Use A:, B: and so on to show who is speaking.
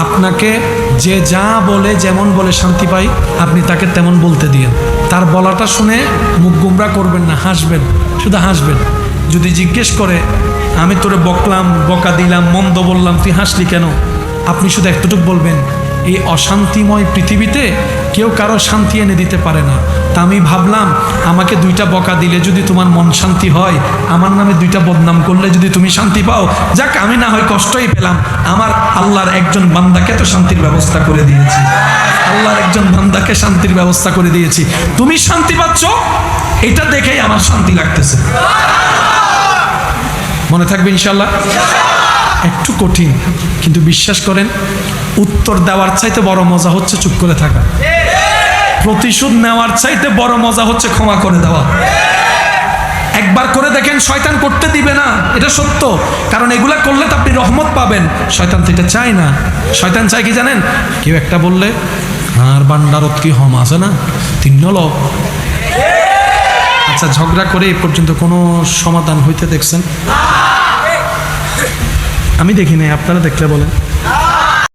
A: আপনাকে যে যা বলে যেমন বলে শান্তি পাই, আপনি তাকে তেমন বলতে দিয়েন। তার বলাটা শুনে মুখ গুমরা করবেন না, হাসবেন, শুধু হাসবেন। যদি জিজ্ঞেস করে আমি তোরে বকলাম, বকা দিলাম, মন্দ বললাম, তুই হাসলি কেন, আপনি শুধু এতটুকু বলবেন, এই অশান্তিময় পৃথিবীতে কেউ কারো শান্তি এনে দিতে পারে না। তা আমি ভাবলাম আমাকে 2টা বকা দিলে যদি তোমার মন শান্তি হয়, আমার নামে 2টা বদনাম করলে যদি তুমি শান্তি পাও, যাক আমি না হয় কষ্টই পেলাম, আমার আল্লাহর একজন বান্দাকে তো শান্তির ব্যবস্থা করে দিয়েছি, আল্লাহর একজন বান্দাকে শান্তির ব্যবস্থা করে দিয়েছি, তুমি শান্তি পাচ্ছ, এটা দেখেই আমার শান্তি লাগতেছে। মনে থাকবে ইনশাআল্লাহ। একটু কঠিন, কিন্তু বিশ্বাস করেন উত্তর দেওয়ার চাইতে বড় মজা হচ্ছে চুপ করে থাকা। প্রতিশোধ নেওয়ার চাইতে বড় মজা হচ্ছে ক্ষমা করে দেওয়া। একবার করে দেখেন, শয়তান করতে দিবে না, এটা সত্য, কারণ এগুলা করলে তো আপনি রহমত পাবেন। শয়তান তো এটা চায় না। শয়তান চায় কি জানেন? কেউ একটা বললে আর বান্দারত কি হম আছে না 3 নল। আচ্ছা, ঝগড়া করে এ পর্যন্ত কোনো সমাধান হইতে দেখছেন? আমি দেখি নাই, আপনারা দেখলে বলেন।